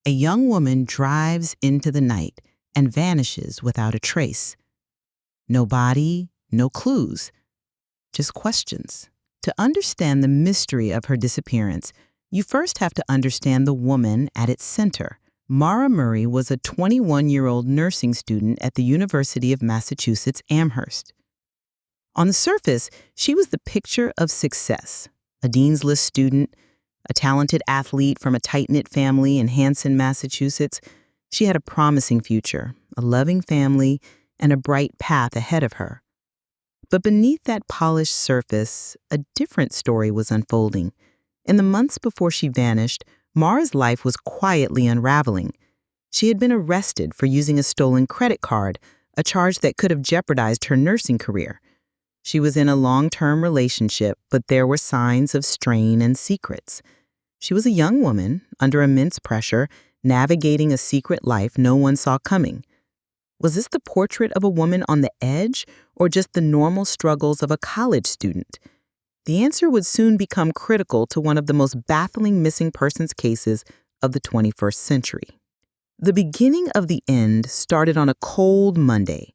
A young woman drives into the night and vanishes without a trace. No body, no clues, just questions. To understand the mystery of her disappearance, you first have to understand the woman at its center. Mara Murray was a 21-year-old nursing student at the University of Massachusetts Amherst. On the surface, she was the picture of success. A Dean's List student, a talented athlete from a tight-knit family in Hanson, Massachusetts. She had a promising future, a loving family, and a bright path ahead of her. But beneath that polished surface, a different story was unfolding. In the months before she vanished, Mara's life was quietly unraveling. She had been arrested for using a stolen credit card, a charge that could have jeopardized her nursing career. She was in a long-term relationship, but there were signs of strain and secrets. She was a young woman, under immense pressure, navigating a secret life no one saw coming. Was this the portrait of a woman on the edge, or just the normal struggles of a college student? The answer would soon become critical to one of the most baffling missing persons cases of the 21st century. The beginning of the end started on a cold Monday.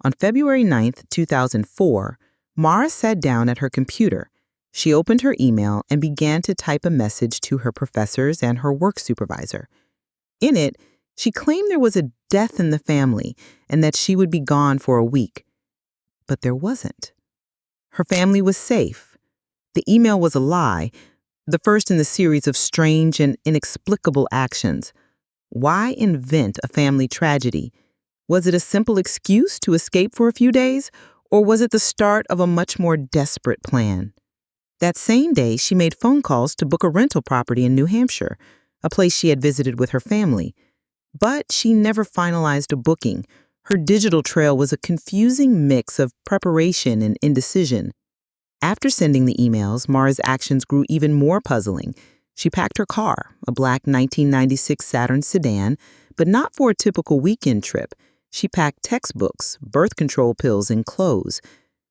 On February 9th, 2004, Mara sat down at her computer. She opened her email and began to type a message to her professors and her work supervisor. In it, she claimed there was a death in the family and that she would be gone for a week. But there wasn't. Her family was safe. The email was a lie, the first in the series of strange and inexplicable actions. Why invent a family tragedy? Was it a simple excuse to escape for a few days, or was it the start of a much more desperate plan? That same day, she made phone calls to book a rental property in New Hampshire, a place she had visited with her family. But she never finalized a booking. Her digital trail was a confusing mix of preparation and indecision. After sending the emails, Mara's actions grew even more puzzling. She packed her car, a black 1996 Saturn sedan, but not for a typical weekend trip. She packed textbooks, birth control pills, and clothes.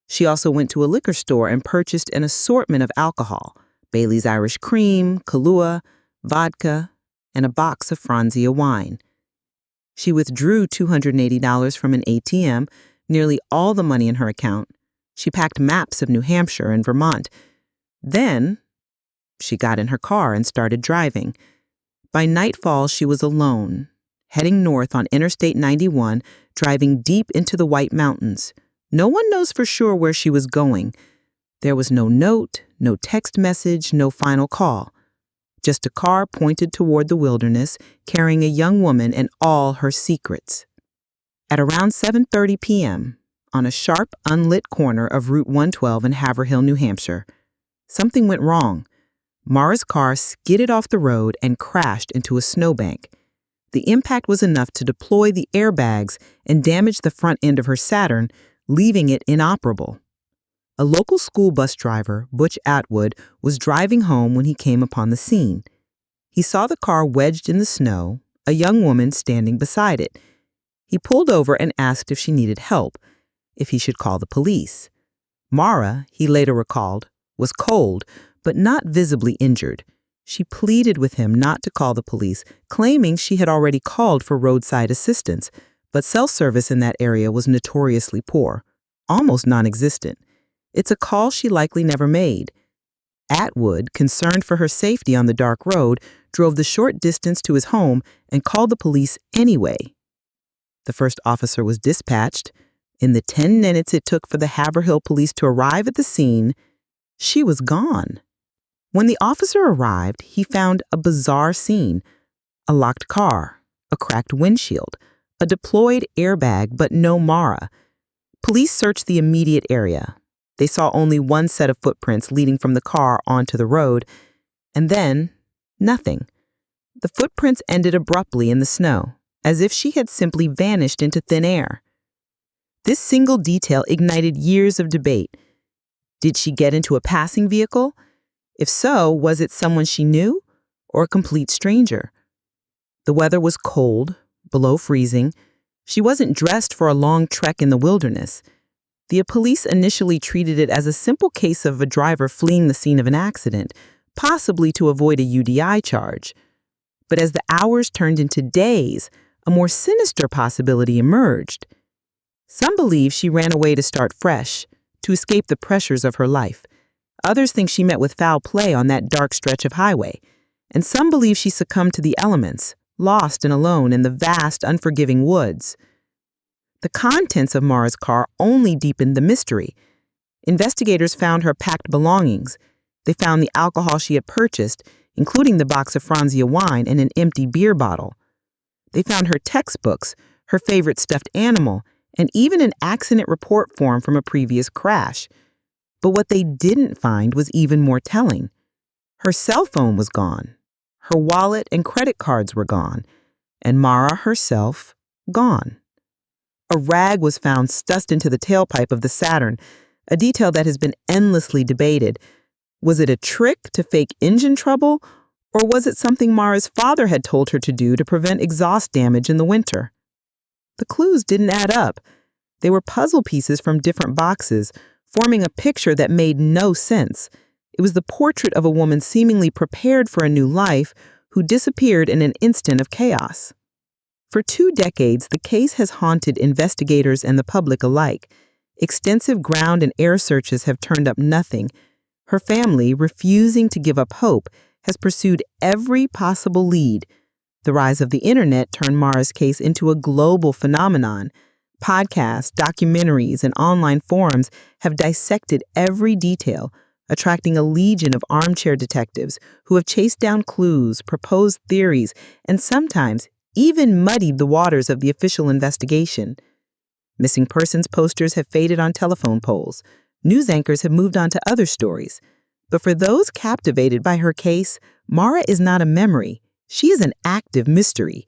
She also went to a liquor store and purchased an assortment of alcohol, Bailey's Irish Cream, Kahlua, vodka, and a box of Franzia wine. She withdrew $280 from an ATM, nearly all the money in her account. She packed maps of New Hampshire and Vermont. Then, she got in her car and started driving. By nightfall, she was alone, heading north on Interstate 91, driving deep into the White Mountains. No one knows for sure where she was going. There was no note, no text message, no final call. Just a car pointed toward the wilderness, carrying a young woman and all her secrets. At around 7:30 p.m., on a sharp, unlit corner of Route 112 in Haverhill, New Hampshire, something went wrong. Mara's car skidded off the road and crashed into a snowbank. The impact was enough to deploy the airbags and damage the front end of her Saturn, leaving it inoperable. A local school bus driver, Butch Atwood, was driving home when he came upon the scene. He saw the car wedged in the snow, a young woman standing beside it. He pulled over and asked if she needed help, if he should call the police. Mara, he later recalled, was cold, but not visibly injured. She pleaded with him not to call the police, claiming she had already called for roadside assistance, but cell service in that area was notoriously poor, almost non-existent. It's a call she likely never made. Atwood, concerned for her safety on the dark road, drove the short distance to his home and called the police anyway. The first officer was dispatched. In the 10 minutes it took for the Haverhill police to arrive at the scene, she was gone. When the officer arrived, he found a bizarre scene: a locked car, a cracked windshield, a deployed airbag, but no Mara. Police searched the immediate area. They saw only one set of footprints leading from the car onto the road, and then nothing. The footprints ended abruptly in the snow, as if she had simply vanished into thin air. This single detail ignited years of debate. Did she get into a passing vehicle? If so, was it someone she knew or a complete stranger? The weather was cold, below freezing. She wasn't dressed for a long trek in the wilderness. The police initially treated it as a simple case of a driver fleeing the scene of an accident, possibly to avoid a UDI charge. But as the hours turned into days, a more sinister possibility emerged. Some believe she ran away to start fresh, to escape the pressures of her life. Others think she met with foul play on that dark stretch of highway. And some believe she succumbed to the elements, lost and alone in the vast, unforgiving woods. The contents of Mara's car only deepened the mystery. Investigators found her packed belongings. They found the alcohol she had purchased, including the box of Franzia wine and an empty beer bottle. They found her textbooks, her favorite stuffed animal, and even an accident report form from a previous crash. But what they didn't find was even more telling. Her cell phone was gone. Her wallet and credit cards were gone. And Mara herself, gone. A rag was found stuffed into the tailpipe of the Saturn, a detail that has been endlessly debated. Was it a trick to fake engine trouble, or was it something Mara's father had told her to do to prevent exhaust damage in the winter? The clues didn't add up. They were puzzle pieces from different boxes, forming a picture that made no sense. It was the portrait of a woman seemingly prepared for a new life who disappeared in an instant of chaos. For 2 decades, the case has haunted investigators and the public alike. Extensive ground and air searches have turned up nothing. Her family, refusing to give up hope, has pursued every possible lead. The rise of the internet turned Mara's case into a global phenomenon. Podcasts, documentaries, and online forums have dissected every detail, attracting a legion of armchair detectives who have chased down clues, proposed theories, and sometimes even muddied the waters of the official investigation. Missing persons posters have faded on telephone poles. News anchors have moved on to other stories. But for those captivated by her case, Mara is not a memory. She is an active mystery.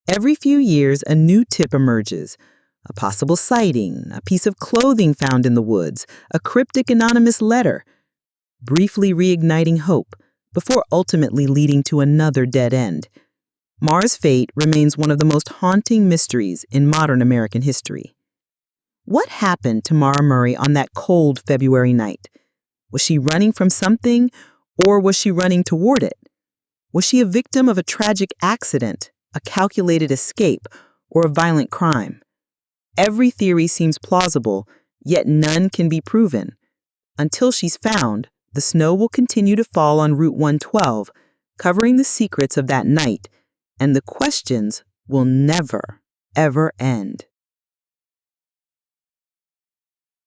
Every few years, a new tip emerges. A possible sighting, a piece of clothing found in the woods, a cryptic anonymous letter, briefly reigniting hope before ultimately leading to another dead end. Mara's fate remains one of the most haunting mysteries in modern American history. What happened to Mara Murray on that cold February night? Was she running from something, or was she running toward it? Was she a victim of a tragic accident, a calculated escape, or a violent crime? Every theory seems plausible, yet none can be proven. Until she's found, the snow will continue to fall on Route 112, covering the secrets of that night, and the questions will never, ever end.